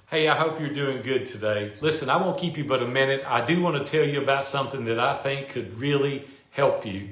Hey, I hope you're doing good today. Listen, I won't keep you but a minute. I do want to tell you about something that I think could really help you.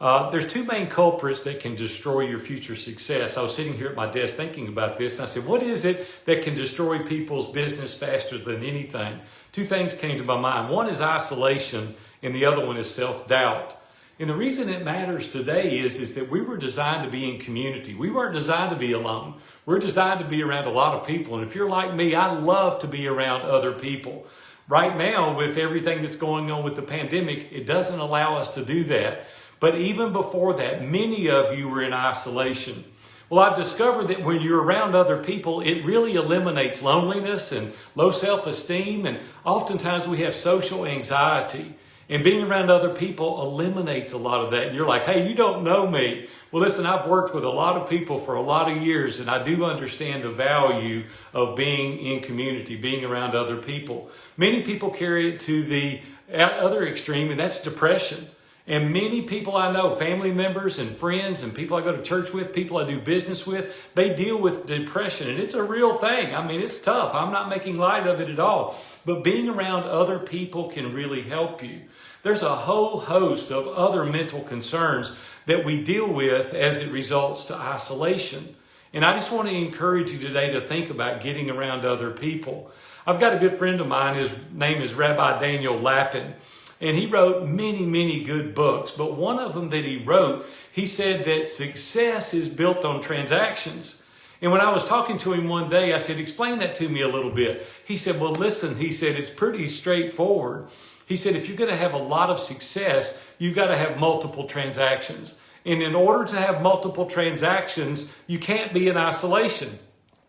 There's two main culprits that can destroy your future success. I was sitting here at my desk thinking about this, and I said, what is it that can destroy people's business faster than anything? Two things came to my mind. One is isolation, and the other one is self-doubt. And the reason it matters today is that we were designed to be in community. We weren't designed to be alone. We're designed to be around a lot of people. And if you're like me, I love to be around other people. Right now, with everything that's going on with the pandemic, it doesn't allow us to do that. But even before that, many of you were in isolation. Well, I've discovered that when you're around other people, it really eliminates loneliness and low self-esteem. And oftentimes we have social anxiety. And being around other people eliminates a lot of that. And you're like, hey, you don't know me. Well, listen, I've worked with a lot of people for a lot of years, and I do understand the value of being in community, being around other people. Many people carry it to the other extreme, and that's depression. And many people I know, family members and friends and people I go to church with, people I do business with, they deal with depression. And it's a real thing. I mean, it's tough. I'm not making light of it at all. But being around other people can really help you. There's a whole host of other mental concerns that we deal with as it results to isolation. And I just want to encourage you today to think about getting around other people. I've got a good friend of mine. His name is Rabbi Daniel Lapin. And he wrote many, many good books. But one of them that he wrote, he said that success is built on transactions. And when I was talking to him one day, I said, explain that to me a little bit. He said, well, listen, he said, it's pretty straightforward. He said, if you're going to have a lot of success, you've got to have multiple transactions. And in order to have multiple transactions, you can't be in isolation.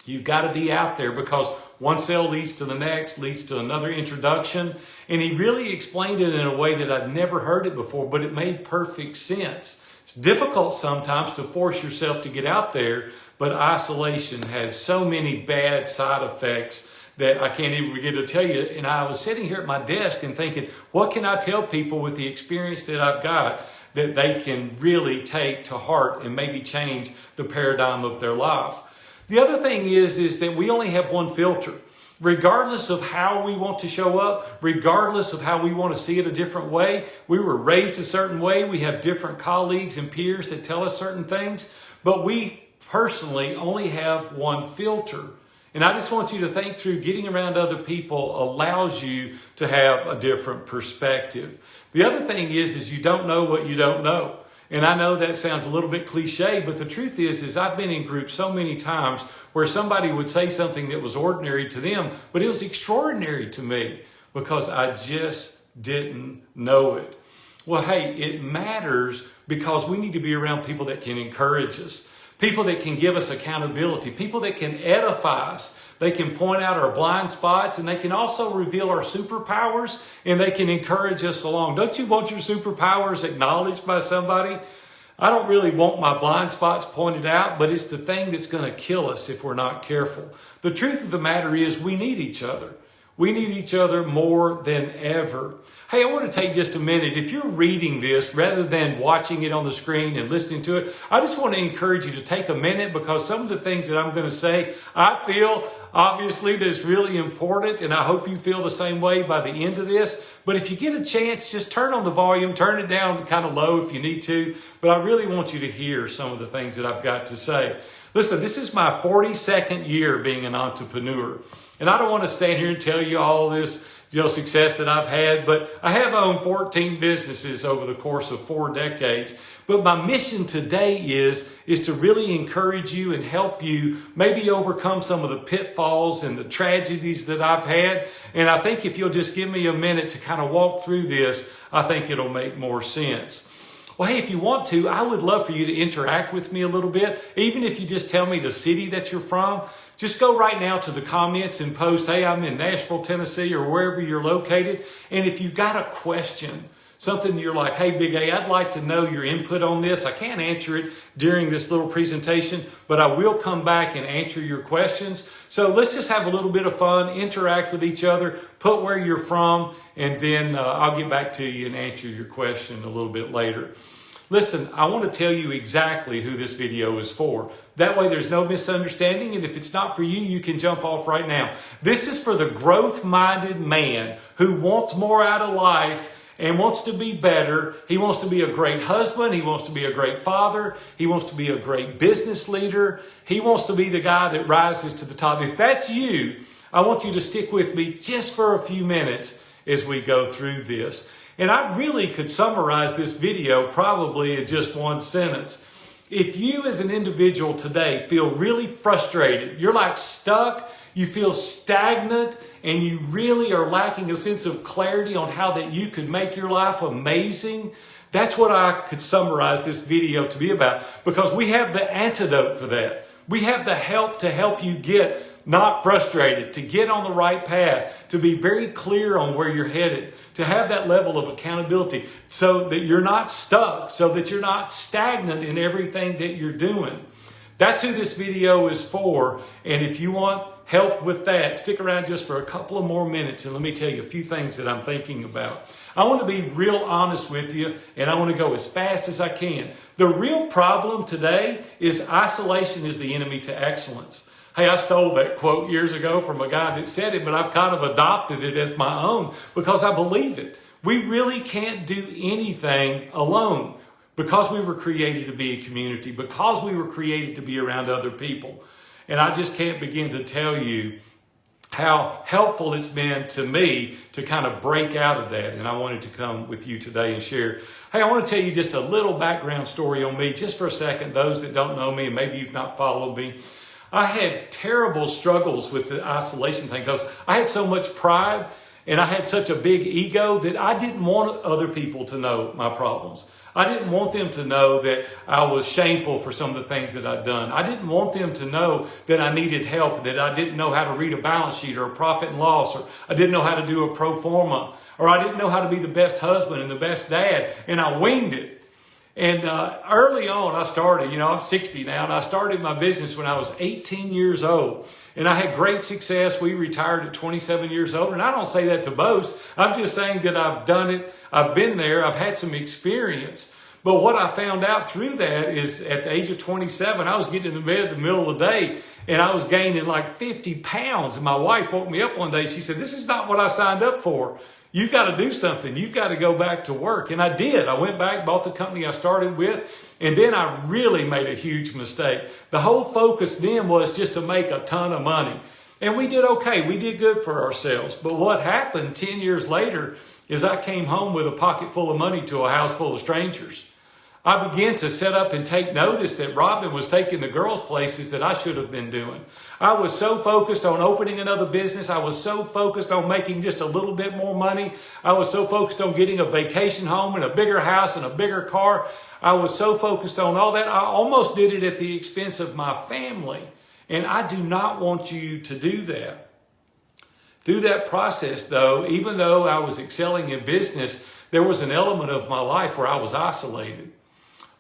You've got to be out there because one sale leads to the next, leads to another introduction. And he really explained it in a way that I'd never heard it before, but it made perfect sense. It's difficult sometimes to force yourself to get out there, but isolation has so many bad side effects that I can't even begin to tell you. And I was sitting here at my desk and thinking, what can I tell people with the experience that I've got that they can really take to heart and maybe change the paradigm of their life? The other thing is that we only have one filter. Regardless of how we want to show up, regardless of how we want to see it a different way, we were raised a certain way. We have different colleagues and peers that tell us certain things, but we personally only have one filter. And I just want you to think through getting around other people allows you to have a different perspective. The other thing is you don't know what you don't know. And I know that sounds a little bit cliche, but the truth is I've been in groups so many times where somebody would say something that was ordinary to them, but it was extraordinary to me because I just didn't know it. Well, hey, it matters because we need to be around people that can encourage us, people that can give us accountability, people that can edify us. They can point out our blind spots, and they can also reveal our superpowers, and they can encourage us along. Don't you want your superpowers acknowledged by somebody? I don't really want my blind spots pointed out, but it's the thing that's going to kill us if we're not careful. The truth of the matter is we need each other. We need each other more than ever. Hey, I want to take just a minute. If you're reading this rather than watching it on the screen and listening to it, I just want to encourage you to take a minute because some of the things that I'm going to say, I feel obviously that it's really important, and I hope you feel the same way by the end of this. But if you get a chance, just turn on the volume, turn it down kind of low if you need to. But I really want you to hear some of the things that I've got to say. Listen, this is my 42nd year being an entrepreneur. And I don't want to stand here and tell you all this success that I've had, but I have owned 14 businesses over the course of 4 decades. But my mission today is to really encourage you and help you maybe overcome some of the pitfalls and the tragedies that I've had. And I think if you'll just give me a minute to kind of walk through this, I think it'll make more sense. Well, hey, if you want to, I would love for you to interact with me a little bit. Even if you just tell me the city that you're from, just go right now to the comments and post, hey, I'm in Nashville, Tennessee, or wherever you're located. And if you've got a question, something you're like, hey, Big A, I'd like to know your input on this. I can't answer it during this little presentation, but I will come back and answer your questions. So let's just have a little bit of fun, interact with each other, put where you're from, and then I'll get back to you and answer your question a little bit later. Listen, I want to tell you exactly who this video is for. That way there's no misunderstanding, and if it's not for you, you can jump off right now. This is for the growth-minded man who wants more out of life and wants to be better. He wants to be a great husband. He wants to be a great father. He wants to be a great business leader. He wants to be the guy that rises to the top. If that's you, I want you to stick with me just for a few minutes as we go through this. And I really could summarize this video probably in just one sentence. If you as an individual today feel really frustrated, you're like stuck, you feel stagnant, and you really are lacking a sense of clarity on how that you could make your life amazing, that's what I could summarize this video to be about, because we have the antidote for that. We have the help to help you get not frustrated, to get on the right path, to be very clear on where you're headed, to have that level of accountability so that you're not stuck, so that you're not stagnant in everything that you're doing. That's who this video is for. And if you want help with that, stick around just for a couple of more minutes and let me tell you a few things that I'm thinking about. I want to be real honest with you, and I want to go as fast as I can. The real problem today is isolation is the enemy to excellence. Hey, I stole that quote years ago from a guy that said it, but I've kind of adopted it as my own because I believe it. We really can't do anything alone because we were created to be a community, because we were created to be around other people. And I just can't begin to tell you how helpful it's been to me to kind of break out of that. And I wanted to come with you today and share. Hey, I want to tell you just a little background story on me, just for a second, those that don't know me and maybe you've not followed me. I had terrible struggles with the isolation thing because I had so much pride and I had such a big ego that I didn't want other people to know my problems. I didn't want them to know that I was shameful for some of the things that I'd done. I didn't want them to know that I needed help, that I didn't know how to read a balance sheet or a profit and loss, or I didn't know how to do a pro forma, or I didn't know how to be the best husband and the best dad, and I winged it. And early on, I started, I'm 60 now, and I started my business when I was 18 years old. And I had great success. We retired at 27 years old. And I don't say that to boast. I'm just saying that I've done it. I've been there. I've had some experience. But what I found out through that is at the age of 27, I was getting in bed in the middle of the day, and I was gaining like 50 pounds. And my wife woke me up one day. She said, "This is not what I signed up for. You've got to do something. You've got to go back to work." And I did. I went back, bought the company I started with, and then I really made a huge mistake. The whole focus then was just to make a ton of money. And we did okay. We did good for ourselves. But what happened 10 years later is I came home with a pocket full of money to a house full of strangers. I began to set up and take notice that Robin was taking the girls places that I should have been doing. I was so focused on opening another business. I was so focused on making just a little bit more money. I was so focused on getting a vacation home and a bigger house and a bigger car. I was so focused on all that. I almost did it at the expense of my family. And I do not want you to do that. Through that process, though, even though I was excelling in business, there was an element of my life where I was isolated.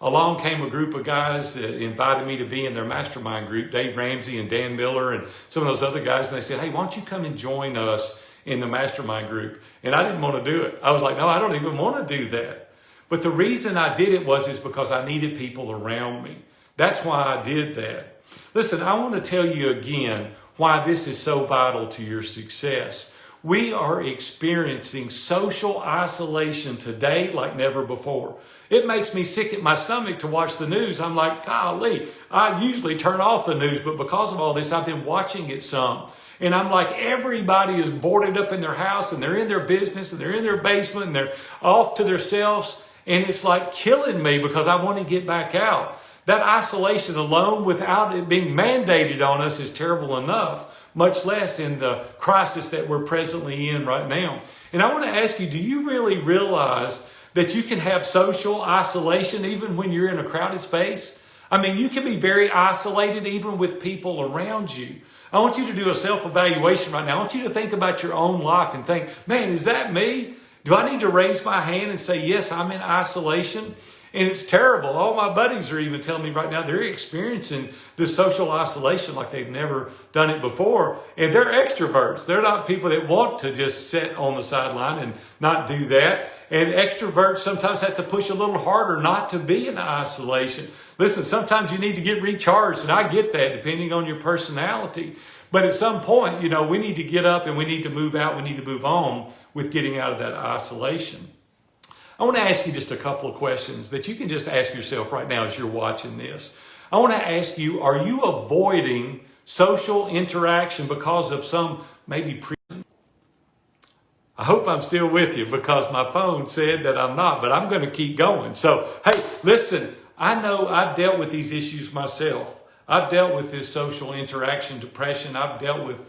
Along came a group of guys that invited me to be in their mastermind group, Dave Ramsey and Dan Miller and some of those other guys. And they said, "Hey, why don't you come and join us in the mastermind group?" And I didn't want to do it. I was like, "No, I don't even want to do that." But the reason I did it is because I needed people around me. That's why I did that. Listen, I want to tell you again why this is so vital to your success. We are experiencing social isolation today like never before. It makes me sick at my stomach to watch the news. I'm like, golly, I usually turn off the news, but because of all this, I've been watching it some. And I'm like, everybody is boarded up in their house and they're in their business and they're in their basement and they're off to themselves. And it's like killing me because I want to get back out. That isolation alone without it being mandated on us is terrible enough, much less in the crisis that we're presently in right now. And I want to ask you, do you really realize that you can have social isolation even when you're in a crowded space? I mean, you can be very isolated even with people around you. I want you to do a self-evaluation right now. I want you to think about your own life and think, man, is that me? Do I need to raise my hand and say, yes, I'm in isolation? And it's terrible. All my buddies are even telling me right now they're experiencing this social isolation like they've never done it before. And they're extroverts. They're not people that want to just sit on the sideline and not do that. And extroverts sometimes have to push a little harder not to be in isolation. Listen, sometimes you need to get recharged, and I get that depending on your personality. But at some point, we need to get up and we need to move out. We need to move on with getting out of that isolation. I want to ask you just a couple of questions that you can just ask yourself right now as you're watching this. I want to ask you, are you avoiding social interaction because of some maybe I hope I'm still with you because my phone said that I'm not, but I'm going to keep going. So, hey, listen, I know I've dealt with these issues myself. I've dealt with this social interaction depression. I've dealt with,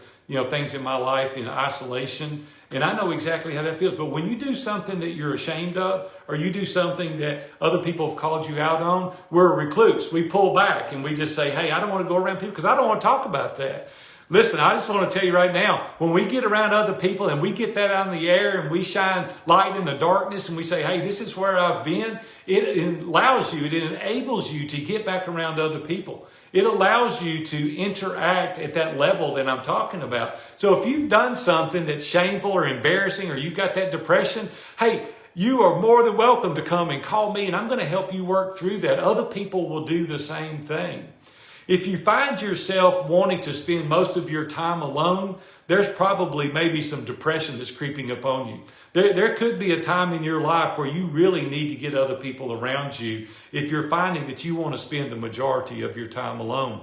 things in my life in isolation, and I know exactly how that feels. But when you do something that you're ashamed of, or you do something that other people have called you out on, we're a recluse. We pull back and we just say, hey, I don't want to go around people because I don't want to talk about that. Listen, I just want to tell you right now, when we get around other people and we get that out in the air and we shine light in the darkness and we say, hey, this is where I've been, it allows you, it enables you to get back around other people. It allows you to interact at that level that I'm talking about. So if you've done something that's shameful or embarrassing, or you've got that depression, hey, you are more than welcome to come and call me, and I'm going to help you work through that. Other people will do the same thing. If you find yourself wanting to spend most of your time alone, there's probably maybe some depression that's creeping upon you. There could be a time in your life where you really need to get other people around you if you're finding that you want to spend the majority of your time alone.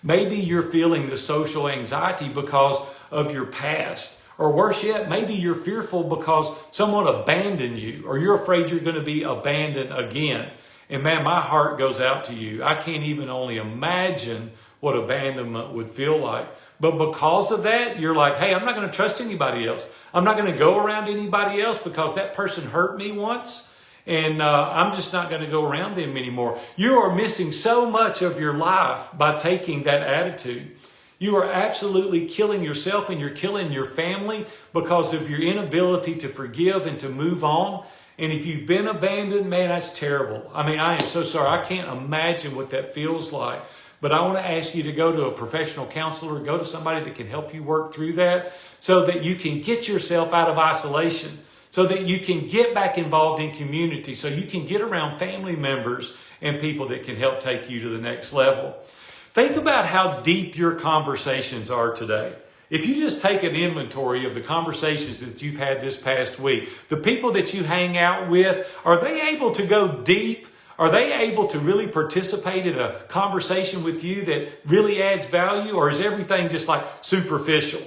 Maybe you're feeling the social anxiety because of your past. Or worse yet, maybe you're fearful because someone abandoned you, or you're afraid you're going to be abandoned again. And man, my heart goes out to you. I can't even only imagine what abandonment would feel like. But because of that, you're like, hey, I'm not going to trust anybody else. I'm not going to go around anybody else because that person hurt me once. And I'm just not going to go around them anymore. You are missing so much of your life by taking that attitude. You are absolutely killing yourself, and you're killing your family because of your inability to forgive and to move on. And if you've been abandoned, man, that's terrible. I mean, I am so sorry. I can't imagine what that feels like. But I want to ask you to go to a professional counselor, go to somebody that can help you work through that so that you can get yourself out of isolation, so that you can get back involved in community, so you can get around family members and people that can help take you to the next level. Think about how deep your conversations are today. If you just take an inventory of the conversations that you've had this past week, the people that you hang out with, are they able to go deep? Are they able to really participate in a conversation with you that really adds value? Or is everything just like superficial?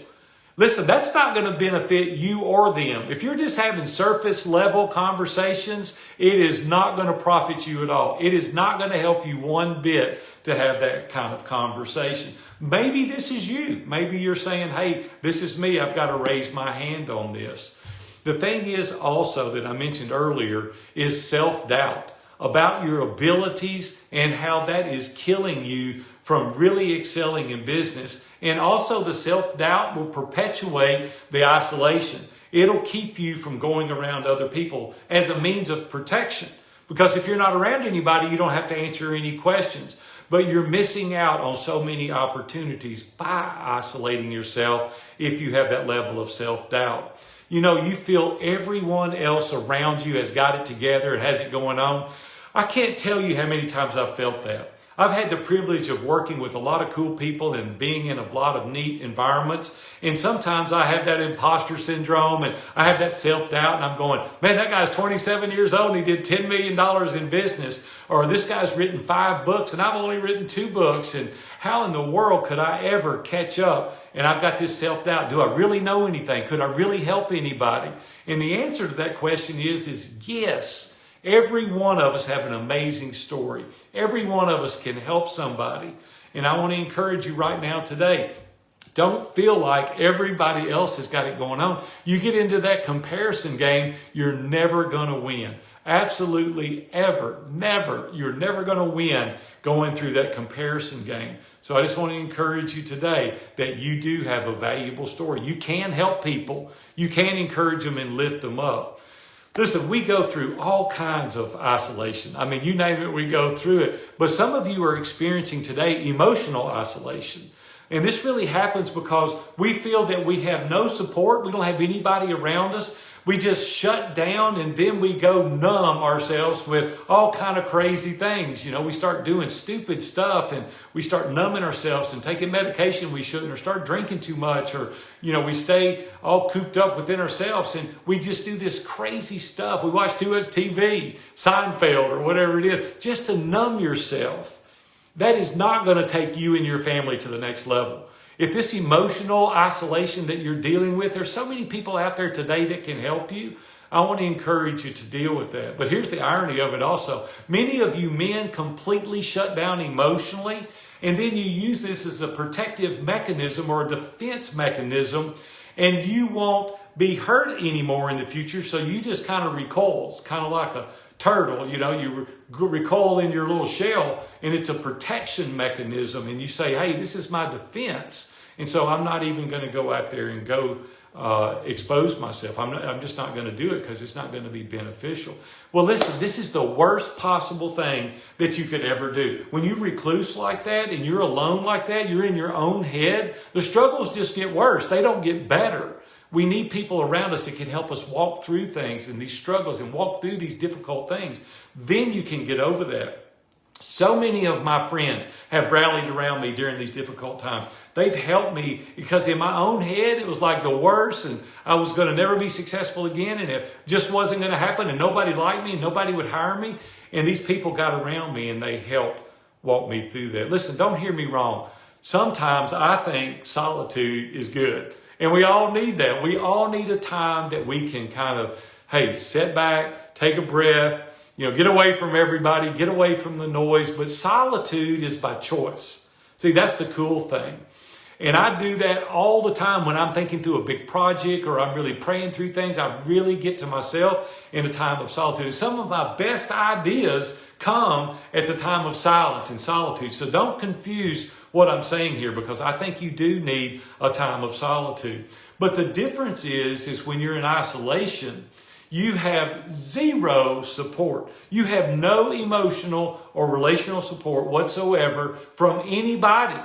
Listen, that's not going to benefit you or them. If you're just having surface level conversations, it is not going to profit you at all. It is not going to help you one bit to have that kind of conversation. Maybe this is you. Maybe you're saying, hey, this is me. I've got to raise my hand on this. The thing is also that I mentioned earlier is self-doubt about your abilities and how that is killing you from really excelling in business. And also the self-doubt will perpetuate the isolation. It'll keep you from going around other people as a means of protection. Because if you're not around anybody, you don't have to answer any questions. But you're missing out on so many opportunities by isolating yourself if you have that level of self-doubt. You feel everyone else around you has got it together and has it going on. I can't tell you how many times I've felt that. I've had the privilege of working with a lot of cool people and being in a lot of neat environments. And sometimes I have that imposter syndrome and I have that self-doubt, and I'm going, man, that guy's 27 years old and he did $10 million in business. Or this guy's written 5 books and I've only written 2 books. And how in the world could I ever catch up? And I've got this self-doubt. Do I really know anything? Could I really help anybody? And the answer to that question is yes. Every one of us have an amazing story. Every one of us can help somebody. And I want to encourage you right now today, don't feel like everybody else has got it going on. You get into that comparison game, you're never going to win. Absolutely ever, never. You're never going to win going through that comparison game. So I just want to encourage you today that you do have a valuable story. You can help people. You can encourage them and lift them up. Listen, we go through all kinds of isolation. I mean, you name it, we go through it. But some of you are experiencing today emotional isolation. And this really happens because we feel that we have no support. We don't have anybody around us. We just shut down, and then we go numb ourselves with all kind of crazy things. We start doing stupid stuff, and we start numbing ourselves and taking medication we shouldn't, or start drinking too much, or we stay all cooped up within ourselves, and we just do this crazy stuff. We watch too much TV, Seinfeld, or whatever it is, just to numb yourself. That is not going to take you and your family to the next level. If this emotional isolation that you're dealing with, there's so many people out there today that can help you. I want to encourage you to deal with that. But here's the irony of it also. Many of you men completely shut down emotionally, and then you use this as a protective mechanism or a defense mechanism, and you won't be hurt anymore in the future, so you just kind of recoil. It's kind of like a turtle, you recoil in your little shell, and it's a protection mechanism, and you say, hey, this is my defense, and so I'm not even going to go out there and go expose myself. I'm just not going to do it because it's not going to be beneficial. Well, listen, this is the worst possible thing that you could ever do. When you recluse like that and you're alone like that, you're in your own head, the struggles just get worse. They don't get better. We need people around us that can help us walk through things and these struggles and walk through these difficult things. Then you can get over that. So many of my friends have rallied around me during these difficult times. They've helped me because in my own head, it was like the worst, and I was going to never be successful again, and it just wasn't going to happen, and nobody liked me, and nobody would hire me. And these people got around me, and they helped walk me through that. Listen, don't hear me wrong. Sometimes I think solitude is good. And we all need that. We all need a time that we can kind of, sit back, take a breath, get away from everybody, get away from the noise. But solitude is by choice. See, that's the cool thing. And I do that all the time when I'm thinking through a big project or I'm really praying through things. I really get to myself in a time of solitude. Some of my best ideas come at the time of silence and solitude. So don't confuse what I'm saying here, because I think you do need a time of solitude. But the difference is when you're in isolation, you have zero support. You have no emotional or relational support whatsoever from anybody.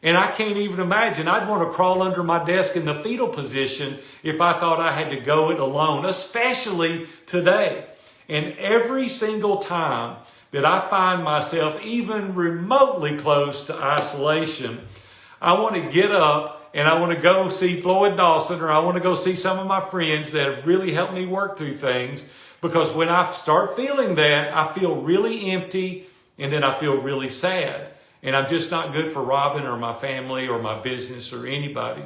And I can't even imagine. I'd want to crawl under my desk in the fetal position if I thought I had to go it alone, especially today. And every single time that I find myself even remotely close to isolation, I want to get up and I want to go see Floyd Dawson, or I want to go see some of my friends that have really helped me work through things. Because when I start feeling that, I feel really empty, and then I feel really sad. And I'm just not good for Robin or my family or my business or anybody.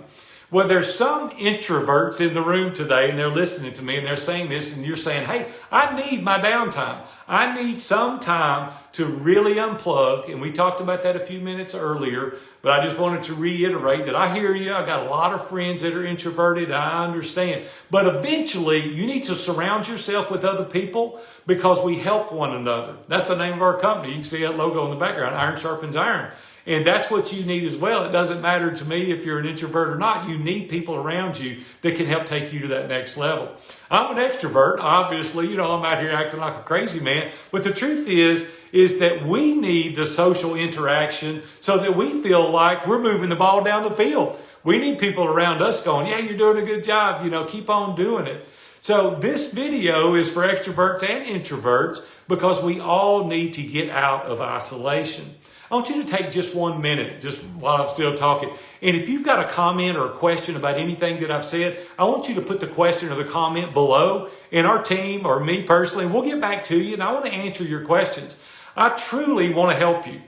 Well, there's some introverts in the room today, and they're listening to me, and they're saying this, and you're saying, hey, I need my downtime. I need some time to really unplug. And we talked about that a few minutes earlier, but I just wanted to reiterate that I hear you. I got a lot of friends that are introverted. I understand. But eventually, you need to surround yourself with other people, because we help one another. That's the name of our company. You can see that logo in the background, Iron Sharpens Iron. And that's what you need as well. It doesn't matter to me if you're an introvert or not. You need people around you that can help take you to that next level. I'm an extrovert, obviously. I'm out here acting like a crazy man. But the truth is that we need the social interaction so that we feel like we're moving the ball down the field. We need people around us going, yeah, you're doing a good job. Keep on doing it. So this video is for extroverts and introverts, because we all need to get out of isolation. I want you to take just 1 minute, just while I'm still talking. And if you've got a comment or a question about anything that I've said, I want you to put the question or the comment below. And our team, or me personally, we'll get back to you, and I want to answer your questions. I truly want to help you.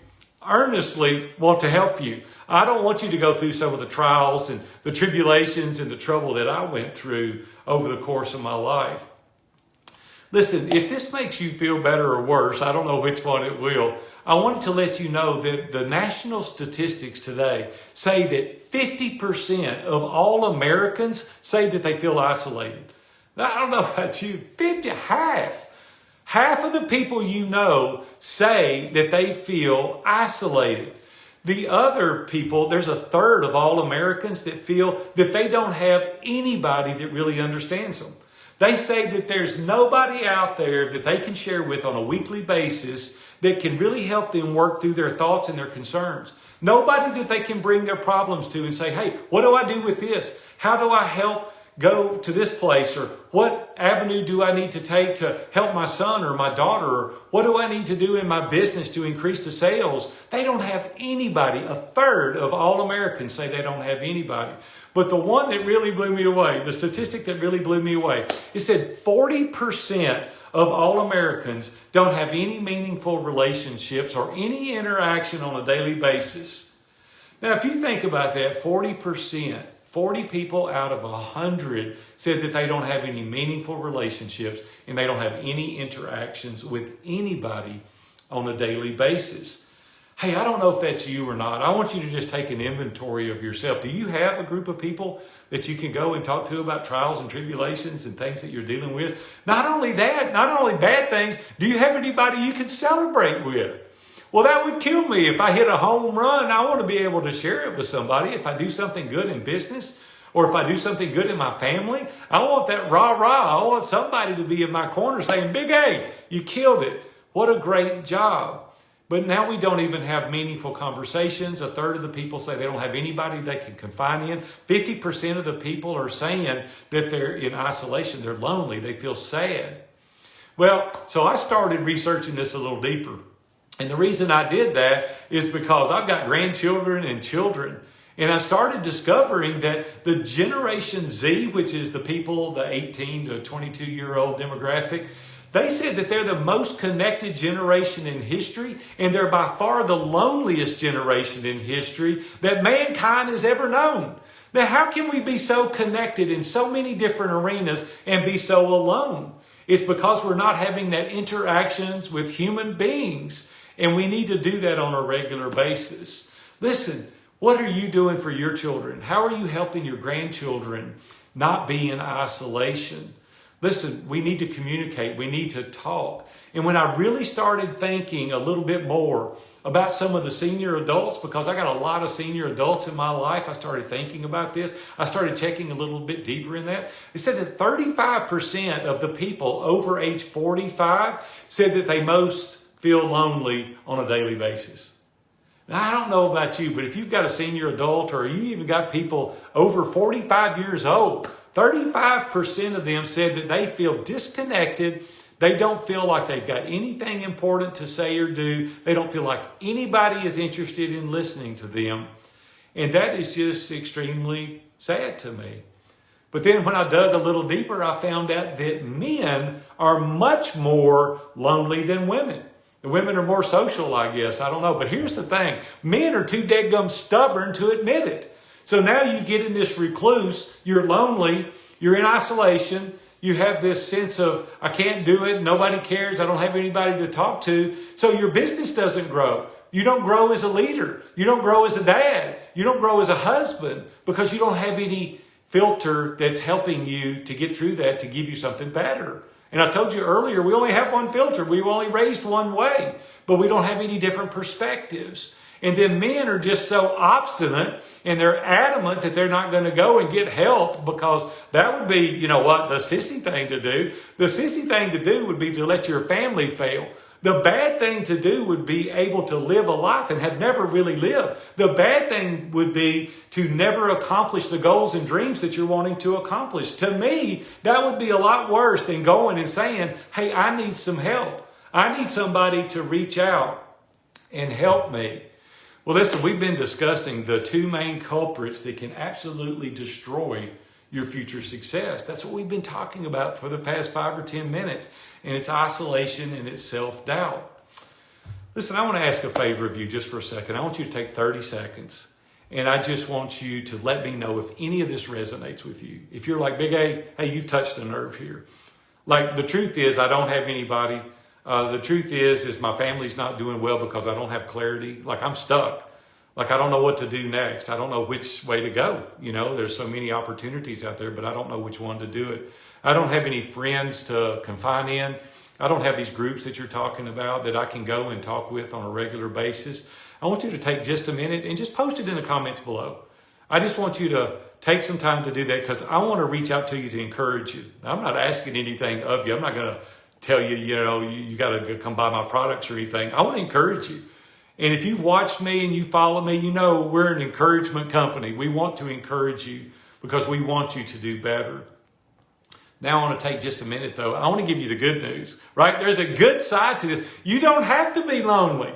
Earnestly want to help you. I don't want you to go through some of the trials and the tribulations and the trouble that I went through over the course of my life. Listen, if this makes you feel better or worse, I don't know which one it will. I wanted to let you know that the national statistics today say that 50% of all Americans say that they feel isolated. Now, I don't know about you, half of the people you know say that they feel isolated. The other people, there's a third of all Americans that feel that they don't have anybody that really understands them. They say that there's nobody out there that they can share with on a weekly basis that can really help them work through their thoughts and their concerns. Nobody that they can bring their problems to and say, hey, what do I do with this? How do I help go to this place? Or what avenue do I need to take to help my son or my daughter? Or what do I need to do in my business to increase the sales? They don't have anybody. A third of all Americans say they don't have anybody. But the one that really blew me away, the statistic that really blew me away, it said 40% of all Americans don't have any meaningful relationships or any interaction on a daily basis. Now, if you think about that, 40%, 40 people out of 100 said that they don't have any meaningful relationships and they don't have any interactions with anybody on a daily basis. Hey, I don't know if that's you or not. I want you to just take an inventory of yourself. Do you have a group of people that you can go and talk to about trials and tribulations and things that you're dealing with? Not only that, not only bad things, do you have anybody you can celebrate with? Well, that would kill me. If I hit a home run, I want to be able to share it with somebody. If I do something good in business, or if I do something good in my family, I want that rah-rah. I want somebody to be in my corner saying, Big A, you killed it. What a great job. But now we don't even have meaningful conversations. A third of the people say they don't have anybody they can confide in. 50% of the people are saying that they're in isolation. They're lonely. They feel sad. Well, so I started researching this a little deeper. And the reason I did that is because I've got grandchildren and children. And I started discovering that the Generation Z, which is the people, the 18 to 22-year-old demographic, they said that they're the most connected generation in history, and they're by far the loneliest generation in history that mankind has ever known. Now, how can we be so connected in so many different arenas and be so alone? It's because we're not having that interactions with human beings, and we need to do that on a regular basis. Listen, what are you doing for your children? How are you helping your grandchildren not be in isolation? Listen, we need to communicate. We need to talk. And when I really started thinking a little bit more about some of the senior adults, because I got a lot of senior adults in my life, I started thinking about this. I started checking a little bit deeper in that. It said that 35% of the people over age 45 said that they most feel lonely on a daily basis. Now, I don't know about you, but if you've got a senior adult or you even got people over 45 years old, 35% of them said that they feel disconnected. They don't feel like they've got anything important to say or do. They don't feel like anybody is interested in listening to them. And that is just extremely sad to me. But then when I dug a little deeper, I found out that men are much more lonely than women. The women are more social, I guess. I don't know. But here's the thing. Men are too dadgum stubborn to admit it. So now you get in this recluse, you're lonely, you're in isolation, you have this sense of, I can't do it, nobody cares, I don't have anybody to talk to. So your business doesn't grow. You don't grow as a leader. You don't grow as a dad. You don't grow as a husband because you don't have any filter that's helping you to get through that, to give you something better. And I told you earlier, we only have one filter. We were only raised one way, but we don't have any different perspectives. And then men are just so obstinate and they're adamant that they're not going to go and get help because that would be, you know what, the sissy thing to do. The sissy thing to do would be to let your family fail. The bad thing to do would be able to live a life and have never really lived. The bad thing would be to never accomplish the goals and dreams that you're wanting to accomplish. To me, that would be a lot worse than going and saying, hey, I need some help. I need somebody to reach out and help me. Well, listen, we've been discussing the two main culprits that can absolutely destroy your future success. That's what we've been talking about for the past 5 or 10 minutes. And it's isolation and it's self-doubt. Listen, I want to ask a favor of you just for a second. I want you to take 30 seconds. And I just want you to let me know if any of this resonates with you. If you're like, Big A, hey, you've touched a nerve here. Like, the truth is, I don't have anybody. The truth is my family's not doing well because I don't have clarity. Like, I'm stuck. Like, I don't know what to do next. I don't know which way to go. You know, there's so many opportunities out there, but I don't know which one to do it. I don't have any friends to confide in. I don't have these groups that you're talking about that I can go and talk with on a regular basis. I want you to take just a minute and just post it in the comments below. I just want you to take some time to do that because I want to reach out to you to encourage you. Now, I'm not asking anything of you. I'm not going to tell you, you got to come buy my products or anything. I want to encourage you. And if you've watched me and you follow me, you know we're an encouragement company. We want to encourage you. because we want you to do better. Now I want to take just a minute though. I want to give you the good news, right? There's a good side to this. You don't have to be lonely.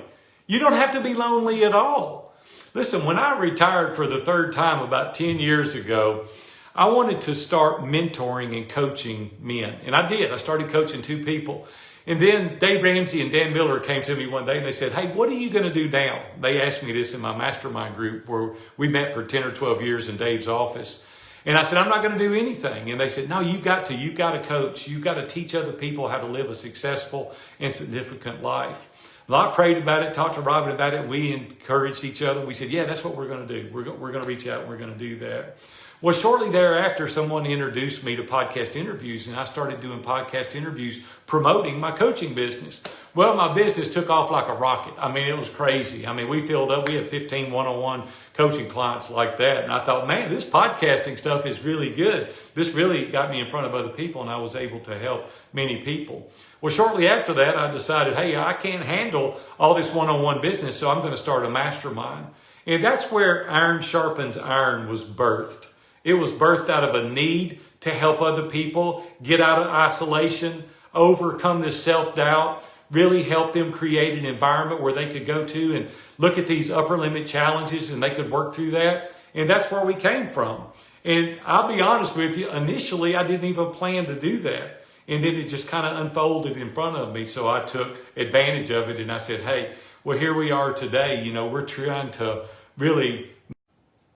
You don't have to be lonely at all. Listen, when I retired for the third time about 10 years ago, I wanted to start mentoring and coaching men. And I did. I started coaching 2 people. And then Dave Ramsey and Dan Miller came to me one day and they said, hey, what are you going to do now? They asked me this in my mastermind group where we met for 10 or 12 years in Dave's office. And I said, I'm not going to do anything. And they said, no, you've got to coach. You've got to teach other people how to live a successful and significant life. Well, I prayed about it, talked to Robin about it. We encouraged each other. We said, yeah, that's what we're going to do. We're going to reach out and we're going to do that. Well, shortly thereafter, someone introduced me to podcast interviews, and I started doing podcast interviews promoting my coaching business. Well, my business took off like a rocket. I mean, it was crazy. I mean, we filled up. We had 15 one-on-one coaching clients like that. And I thought, man, this podcasting stuff is really good. This really got me in front of other people, and I was able to help many people. Well, shortly after that, I decided, hey, I can't handle all this one-on-one business, so I'm going to start a mastermind. And that's where Iron Sharpens Iron was birthed. It was birthed out of a need to help other people get out of isolation, overcome this self-doubt, really help them create an environment where they could go to and look at these upper limit challenges and they could work through that. And that's where we came from. And I'll be honest with you, initially I didn't even plan to do that. And then it just kind of unfolded in front of me. So I took advantage of it and I said, hey, well, here we are today. You know, we're trying to really...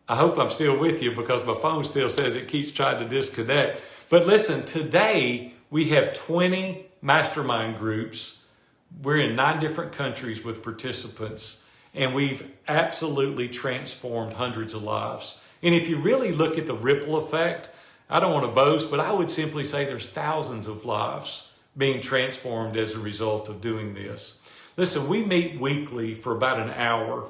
I hope I'm still with you because my phone still says it keeps trying to disconnect. But listen, today we have 20 mastermind groups. We're in 9 different countries with participants, and we've absolutely transformed hundreds of lives. And if you really look at the ripple effect, I don't want to boast, but I would simply say there's thousands of lives being transformed as a result of doing this. Listen, we meet weekly for about an hour.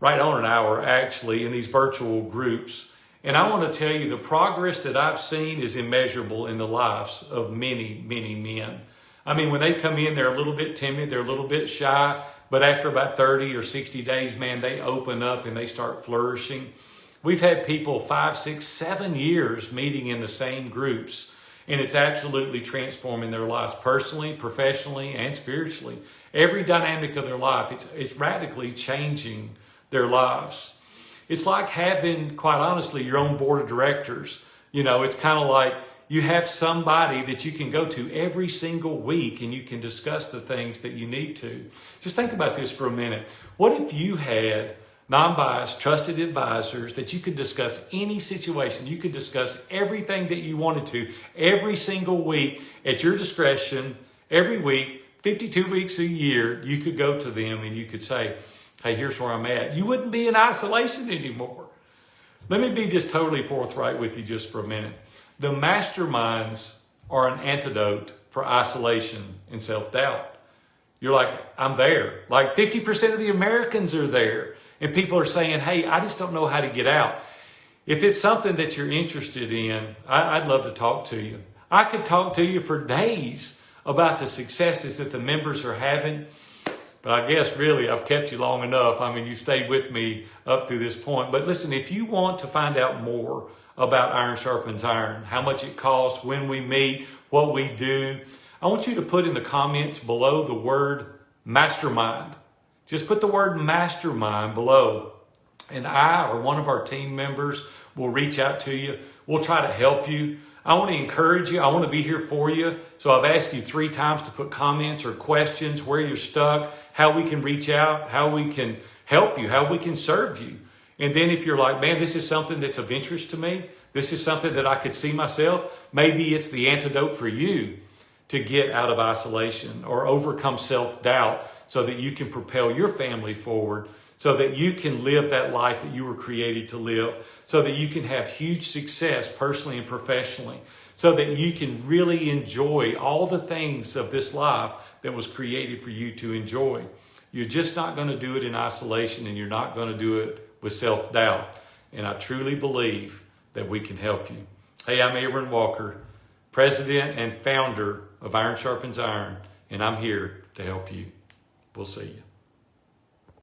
Right on an hour, actually, in these virtual groups. And I want to tell you the progress that I've seen is immeasurable in the lives of many, many men. I mean, when they come in, they're a little bit timid, they're a little bit shy, but after about 30 or 60 days, man, they open up and they start flourishing. We've had people 5, 6, 7 years meeting in the same groups, and it's absolutely transforming their lives personally, professionally, and spiritually. Every dynamic of their life, it's radically changing their lives. It's like having, quite honestly, your own board of directors. You know, it's kind of like you have somebody that you can go to every single week and you can discuss the things that you need to. Just think about this for a minute. What if you had non-biased, trusted advisors that you could discuss any situation, you could discuss everything that you wanted to every single week at your discretion, every week, 52 weeks a year, you could go to them and you could say, hey, here's where I'm at. You wouldn't be in isolation anymore. Let me be just totally forthright with you just for a minute. The masterminds are an antidote for isolation and self-doubt. You're like, I'm there. Like 50% of the Americans are there. And people are saying, hey, I just don't know how to get out. If it's something that you're interested in, I'd love to talk to you. I could talk to you for days about the successes that the members are having. But I guess really I've kept you long enough. I mean, you stayed with me up to this point. But listen, if you want to find out more about Iron Sharpens Iron, how much it costs, when we meet, what we do, I want you to put in the comments below the word mastermind. Just put the word mastermind below. And I or one of our team members will reach out to you. We'll try to help you. I want to encourage you. I want to be here for you. So I've asked you 3 times to put comments or questions, where you're stuck, how we can reach out, how we can help you, how we can serve you. And then if you're like, man, this is something that's of interest to me, this is something that I could see myself, maybe it's the antidote for you to get out of isolation or overcome self-doubt so that you can propel your family forward, so that you can live that life that you were created to live, so that you can have huge success personally and professionally, so that you can really enjoy all the things of this life that was created for you to enjoy. You're just not going to do it in isolation, and you're not going to do it with self-doubt. And I truly believe that we can help you. Hey, I'm Aaron Walker, president and founder of Iron Sharpens Iron, and I'm here to help you. We'll see you.